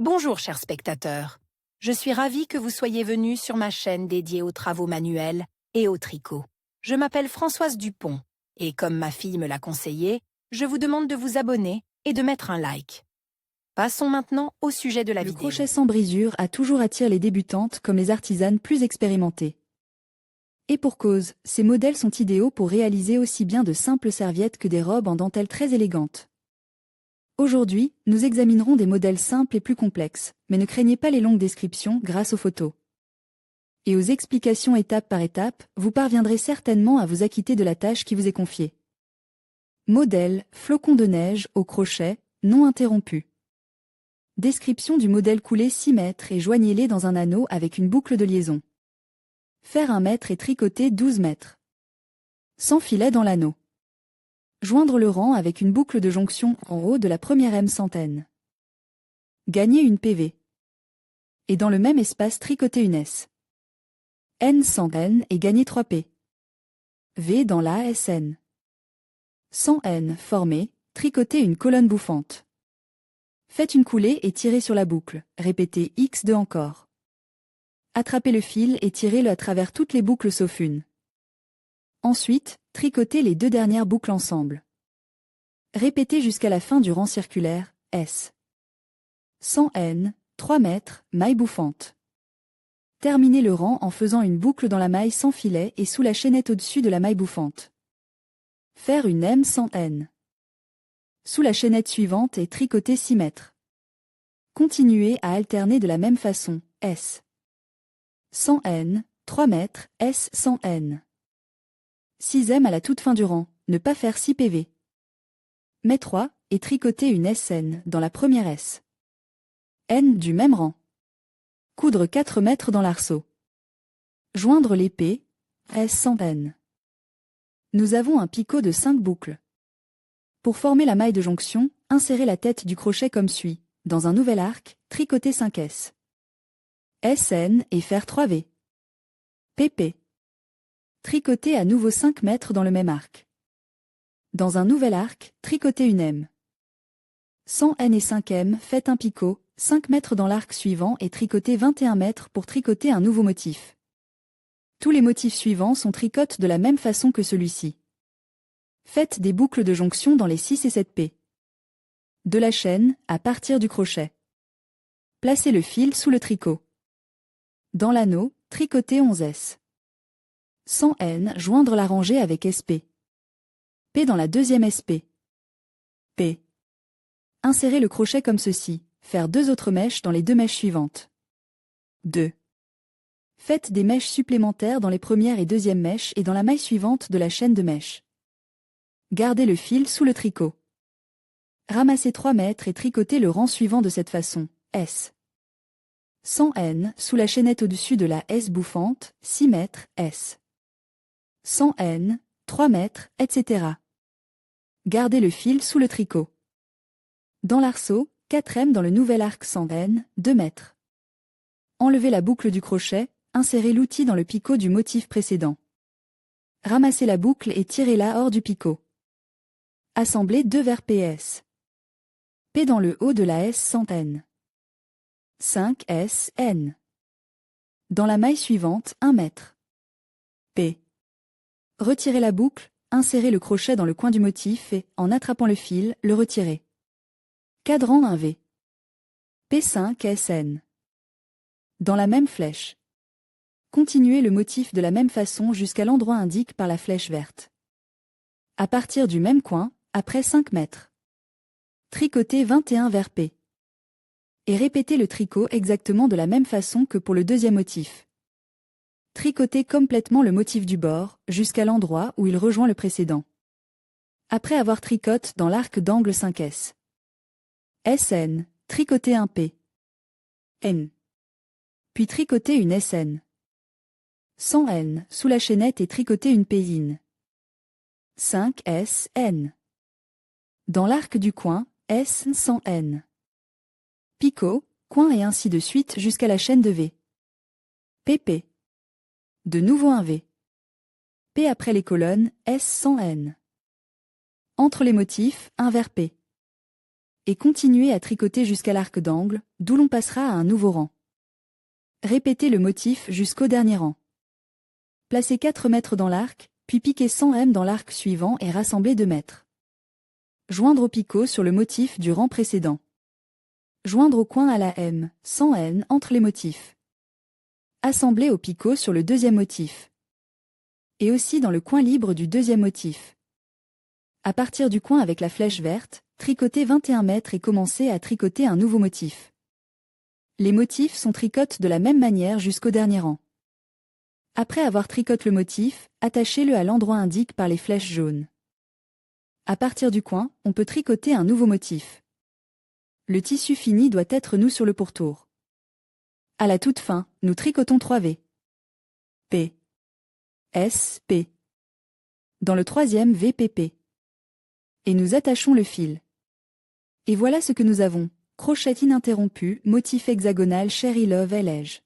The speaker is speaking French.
Bonjour chers spectateurs, je suis ravie que vous soyez venus sur ma chaîne dédiée aux travaux manuels et au tricot. Je m'appelle Françoise Dupont et comme ma fille me l'a conseillé, je vous demande de vous abonner et de mettre un like. Passons maintenant au sujet de la vidéo. Le crochet sans brisure a toujours attiré les débutantes comme les artisanes plus expérimentées. Et pour cause, ces modèles sont idéaux pour réaliser aussi bien de simples serviettes que des robes en dentelle très élégantes. Aujourd'hui, nous examinerons des modèles simples et plus complexes, mais ne craignez pas les longues descriptions grâce aux photos. Et aux explications étape par étape, vous parviendrez certainement à vous acquitter de la tâche qui vous est confiée. Modèle, flocon de neige, au crochet, non interrompu. Description du modèle coulé 6 mètres et joignez-les dans un anneau avec une boucle de liaison. Faire 1 mètre et tricoter 12 mètres. Sans filet dans l'anneau. Joindre le rang avec une boucle de jonction en haut de la première M centaine. Gagner une PV. Et dans le même espace tricoter une S. N centaine et gagner 3 P. V dans la SN. 100 N formé, tricoter une colonne bouffante. Faites une coulée et tirez sur la boucle, répétez X2 encore. Attrapez le fil et tirez-le à travers toutes les boucles sauf une. Ensuite, tricotez les 2 dernières boucles ensemble. Répétez jusqu'à la fin du rang circulaire, S. 100 N, 3 mètres, maille bouffante. Terminez le rang en faisant une boucle dans la maille sans filet et sous la chaînette au-dessus de la maille bouffante. Faire une M 100 N. Sous la chaînette suivante et tricoter 6 mètres. Continuez à alterner de la même façon, S. 100 N, 3 mètres, S 100 N. 6e à la toute fin du rang, ne pas faire 6 PV. Mets 3, et tricoter une SN dans la première S. N du même rang. Coudre 4 mètres dans l'arceau. Joindre les P, S 100 N. Nous avons un picot de 5 boucles. Pour former la maille de jonction, insérez la tête du crochet comme suit. Dans un nouvel arc, tricoter 5 S. SN et faire 3 V. PP. Tricoter à nouveau 5 mètres dans le même arc. Dans un nouvel arc, tricoter une M. 100 N et 5 M, faites un picot, 5 mètres dans l'arc suivant et tricotez 21 mètres pour tricoter un nouveau motif. Tous les motifs suivants sont tricotés de la même façon que celui-ci. Faites des boucles de jonction dans les 6 et 7 P. De la chaîne, à partir du crochet. Placez le fil sous le tricot. Dans l'anneau, tricotez 11 S. 100 N, joindre la rangée avec SP. P dans la deuxième SP. P. Insérez le crochet comme ceci, faire 2 autres mèches dans les 2 mèches suivantes. 2. Faites des mèches supplémentaires dans les premières et deuxièmes mèches et dans la maille suivante de la chaîne de mèches. Gardez le fil sous le tricot. Ramassez 3 mètres et tricotez le rang suivant de cette façon, S. 100 N, sous la chaînette au-dessus de la S bouffante, 6 mètres, S. 100 N, 3 mètres, etc. Gardez le fil sous le tricot. Dans l'arceau, 4 M dans le nouvel arc 100 N, 2 mètres. Enlevez la boucle du crochet, insérez l'outil dans le picot du motif précédent. Ramassez la boucle et tirez-la hors du picot. Assemblez 2 vers PS. P dans le haut de la S 100 N. 5 S, N. Dans la maille suivante, 1 mètre. P. Retirez la boucle, insérez le crochet dans le coin du motif et, en attrapant le fil, le retirez. Cadran 1 V. P5 SN. Dans la même flèche. Continuez le motif de la même façon jusqu'à l'endroit indiqué par la flèche verte. À partir du même coin, après 5 mètres. Tricotez 21 vers P. Et répétez le tricot exactement de la même façon que pour le deuxième motif. Tricotez complètement le motif du bord, jusqu'à l'endroit où il rejoint le précédent. Après avoir tricoté dans l'arc d'angle 5S. SN, tricotez un P. N. Puis tricotez une SN. 100 N, sous la chaînette et tricotez une P in. 5 S, N. Dans l'arc du coin, S 100 N. Picot, coin et ainsi de suite jusqu'à la chaîne de V. PP. De nouveau un V. P après les colonnes, S 100 N. Entre les motifs, un vers P. Et continuez à tricoter jusqu'à l'arc d'angle, d'où l'on passera à un nouveau rang. Répétez le motif jusqu'au dernier rang. Placez 4 mètres dans l'arc, puis piquez 100 m dans l'arc suivant et rassemblez 2 mètres. Joindre au picot sur le motif du rang précédent. Joindre au coin à la M, 100 N entre les motifs. Assembler au picot sur le deuxième motif. Et aussi dans le coin libre du deuxième motif. À partir du coin avec la flèche verte, tricotez 21 mètres et commencez à tricoter un nouveau motif. Les motifs sont tricotés de la même manière jusqu'au dernier rang. Après avoir tricoté le motif, attachez-le à l'endroit indiqué par les flèches jaunes. À partir du coin, on peut tricoter un nouveau motif. Le tissu fini doit être nu sur le pourtour. À la toute fin, nous tricotons 3 V. P. S, P. Dans le troisième V, P, P. Et nous attachons le fil. Et voilà ce que nous avons. Crochet ininterrompu, motif hexagonal Cherry Love LG.